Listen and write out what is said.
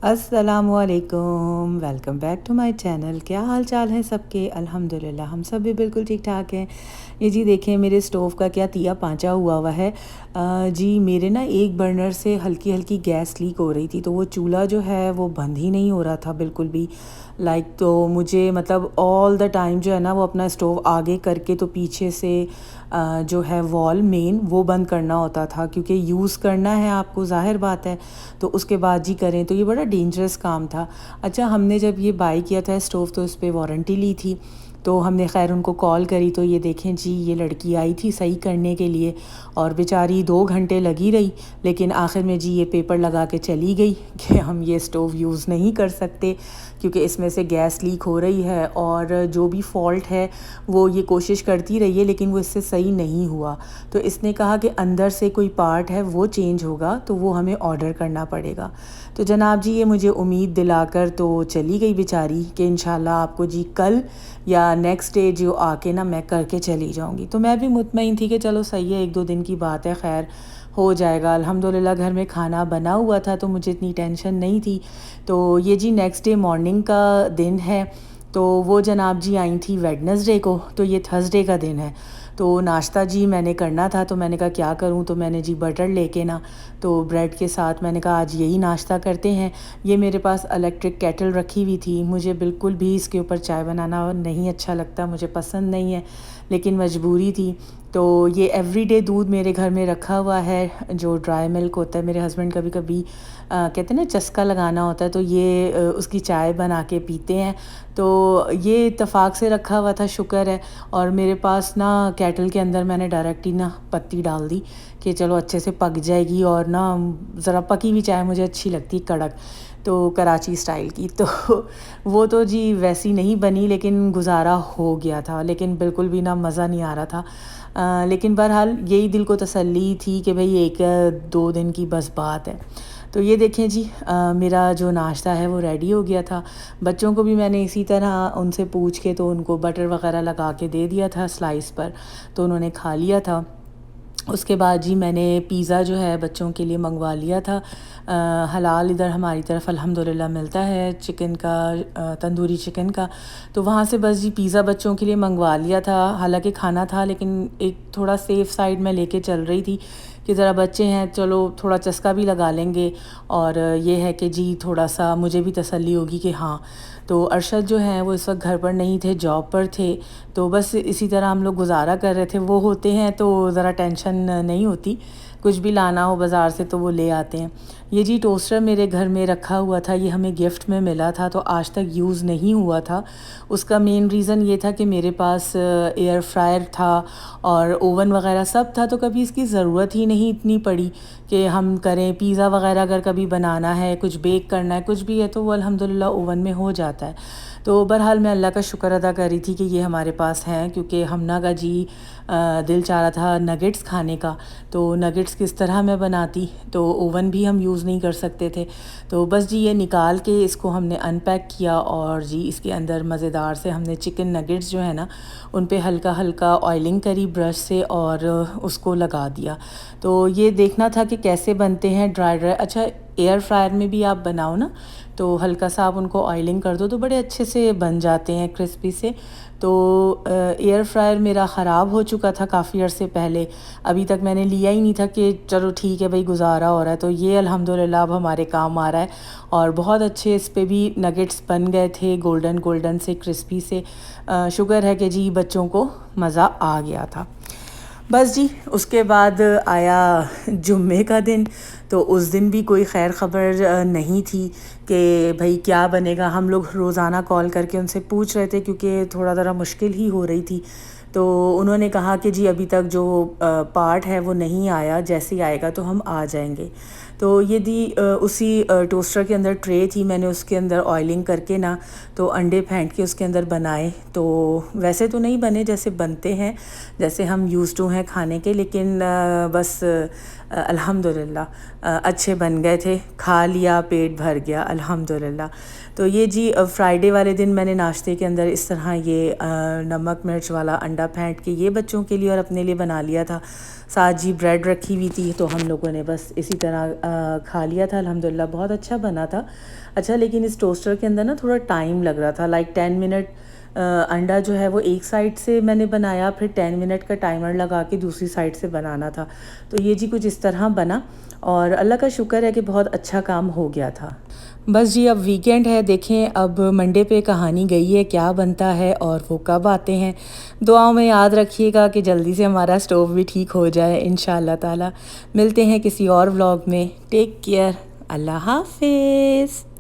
अस्सलामुअलैकुम, welcome back to my channel. क्या हाल चाल है सबके? अल्हम्दुलिल्लाह हम सब भी बिल्कुल ठीक ठाक हैं। ये जी देखें मेरे स्टोव का क्या तिया पांचा हुआ है। जी मेरे ना एक बर्नर से हल्की हल्की गैस लीक हो रही थी, तो वो चूल्हा जो है वो बंद ही नहीं हो रहा था बिल्कुल भी। तो मुझे मतलब ऑल द टाइम जो है ना वो अपना स्टोव आगे करके तो पीछे से जो है वॉल मेन वो बंद करना होता था, क्योंकि यूज़ करना है आपको, ज़ाहिर बात है, तो उसके बाद जी करें। तो ये बड़ा डेंजरस काम था। अच्छा, हमने जब ये बाई किया था स्टोव तो उस पर वारंटी ली थी, तो हमने खैर उनको कॉल करी, तो ये देखें जी ये लड़की आई थी सही करने के लिए, और बेचारी 2 घंटे लगी रही, लेकिन आखिर में जी ये पेपर लगा के चली गई कि हम ये स्टोव यूज़ नहीं कर सकते क्योंकि इसमें से गैस लीक हो रही है, और जो भी फॉल्ट है वो ये कोशिश करती रही है लेकिन वो इससे सही नहीं हुआ। तो इसने कहा कि अंदर से कोई पार्ट है वो चेंज होगा, तो वो हमें ऑर्डर करना पड़ेगा। तो जनाब जी ये मुझे उम्मीद दिलाकर तो चली गई बेचारी कि इंशाल्लाह आपको जी कल या नेक्स्ट डे जो आके ना मैं करके चली जाऊंगी। तो मैं भी मुतमईन थी कि चलो सही है, 1-2 दिन की बात है, खैर हो जाएगा। अल्हम्दुलिल्लाह घर में खाना बना हुआ था तो मुझे इतनी टेंशन नहीं थी। तो ये जी नेक्स्ट डे मॉर्निंग का दिन है, तो वो जनाब जी आई थी वेडनेसडे को, तो ये थर्सडे का दिन है। तो नाश्ता जी मैंने करना था, तो मैंने कहा क्या करूं, तो मैंने जी बटर लेके ना तो ब्रेड के साथ मैंने कहा आज यही नाश्ता करते हैं। ये मेरे पास इलेक्ट्रिक केटल रखी हुई थी, मुझे बिल्कुल भी इसके ऊपर चाय बनाना नहीं अच्छा लगता, मुझे पसंद नहीं है, लेकिन मजबूरी थी। तो ये एवरीडे दूध मेरे घर में रखा हुआ है, जो ड्राई मिल्क होता है। मेरे हस्बैंड कभी कभी कहते हैं ना चस्का लगाना होता है, तो ये उसकी चाय बना के पीते हैं। तो ये इत्तेफाक से रखा हुआ था, शुक्र है। और मेरे पास ना केटल के अंदर मैंने डायरेक्ट ही ना पत्ती डाल दी कि चलो अच्छे से पक जाएगी, और ना ज़रा पकी हुई चाय मुझे अच्छी लगती कड़क, तो कराची स्टाइल की। तो वो तो जी वैसी नहीं बनी, लेकिन गुजारा हो गया था, लेकिन बिल्कुल भी ना मज़ा नहीं आ रहा था। लेकिन बहरहाल यही दिल को तसल्ली थी कि भाई 1-2 दिन की बस बात है। तो ये देखें जी मेरा जो नाश्ता है वो रेडी हो गया था। बच्चों को भी मैंने इसी तरह उनसे पूछ के तो उनको बटर वग़ैरह लगा के दे दिया था स्लाइस पर, तो उन्होंने खा लिया था। उसके बाद जी मैंने पिज़्ज़ा जो है बच्चों के लिए मंगवा लिया था। हलाल इधर हमारी तरफ अल्हम्दुलिल्लाह मिलता है चिकन का, तंदूरी चिकन का। तो वहाँ से बस जी पिज़्ज़ा बच्चों के लिए मंगवा लिया था। हालांकि खाना था, लेकिन एक थोड़ा सेफ़ साइड में लेके चल रही थी कि ज़रा बच्चे हैं, चलो थोड़ा चस्का भी लगा लेंगे, और ये है कि जी थोड़ा सा मुझे भी तसल्ली होगी कि हाँ। तो अरशद जो हैं वो इस वक्त घर पर नहीं थे, जॉब पर थे। तो बस इसी तरह हम लोग गुजारा कर रहे थे। वो होते हैं तो ज़रा टेंशन नहीं होती, कुछ भी लाना हो बाज़ार से तो वो ले आते हैं। ये जी टोस्टर मेरे घर में रखा हुआ था, ये हमें गिफ्ट में मिला था, तो आज तक यूज़ नहीं हुआ था। उसका मेन रीज़न ये था कि मेरे पास एयर फ्रायर था और ओवन वगैरह सब था, तो कभी इसकी ज़रूरत ही नहीं इतनी पड़ी कि हम करें। पिज़्ज़ा वगैरह अगर कभी बनाना है, कुछ बेक करना है, कुछ भी है, तो वो अल्हम्दुलिल्लाह ओवन में हो जाता है। तो बहरहाल मैं अल्लाह का शुक्र अदा कर रही थी कि ये हमारे पास हैं, क्योंकि हमना का जी दिल चाह रहा था नगेट्स खाने का। तो नगेट्स किस तरह मैं बनाती, तो ओवन भी हम यूज़ नहीं कर सकते थे। तो बस जी ये निकाल के इसको हमने अनपैक किया, और जी इसके अंदर मज़ेदार से हमने चिकन नगेट्स जो है ना उन पे हल्का हल्का ऑयलिंग करी ब्रश से, और उसको लगा दिया। तो ये देखना था कि कैसे बनते हैं ड्राई ड्राई। अच्छा, एयर फ्रायर में भी आप बनाओ ना, तो हल्का सा आप उनको ऑयलिंग कर दो तो बड़े अच्छे से बन जाते हैं क्रिस्पी से। तो एयर फ्रायर मेरा ख़राब हो चुका था काफ़ी अर्से पहले, अभी तक मैंने लिया ही नहीं था कि चलो ठीक है भाई गुजारा हो रहा है। तो ये अल्हम्दुलिल्लाह अब हमारे काम आ रहा है, और बहुत अच्छे इस पे भी नगेट्स बन गए थे, गोल्डन गोल्डन से क्रिस्पी से। शुक्र है कि जी बच्चों को मज़ा आ गया था। बस जी उसके बाद आया जुम्मे का दिन, तो उस दिन भी कोई खैर ख़बर नहीं थी कि भाई क्या बनेगा। हम लोग रोज़ाना कॉल करके उनसे पूछ रहे थे, क्योंकि थोड़ा ज़रा मुश्किल ही हो रही थी। तो उन्होंने कहा कि जी अभी तक जो पार्ट है वो नहीं आया, जैसे ही आएगा तो हम आ जाएंगे। तो ये दी उसी टोस्टर के अंदर ट्रे थी, मैंने उसके अंदर ऑयलिंग करके ना तो अंडे फेंट के उसके अंदर बनाए। तो वैसे तो नहीं बने जैसे बनते हैं, जैसे हम यूज़ टू हैं खाने के, लेकिन बस अल्हम्दुलिल्लाह अच्छे बन गए थे, खा लिया, पेट भर गया अल्हम्दुलिल्लाह। तो ये जी फ्राइडे वाले दिन मैंने नाश्ते के अंदर इस तरह ये नमक मिर्च वाला अंडा अंडा फेंट के ये बच्चों के लिए और अपने लिए बना लिया था। साथ जी ब्रेड रखी हुई थी, तो हम लोगों ने बस इसी तरह खा लिया था। अल्हम्दुलिल्लाह बहुत अच्छा बना था। अच्छा, लेकिन इस टोस्टर के अंदर ना थोड़ा टाइम लग रहा था, लाइक 10 मिनट। अंडा जो है वो एक साइड से मैंने बनाया, फिर 10 मिनट का टाइमर लगा के दूसरी साइड से बनाना था। तो ये जी कुछ इस तरह बना और अल्लाह का शुक्र है कि बहुत अच्छा काम हो गया था। बस जी अब वीकेंड है, देखें अब मंडे पे कहानी गई है क्या बनता है और वो कब आते हैं। दुआओं में याद रखिएगा कि जल्दी से हमारा स्टोव भी ठीक हो जाए इंशाअल्लाह ताला। मिलते हैं किसी और व्लॉग में। टेक केयर, अल्लाह हाफिज़।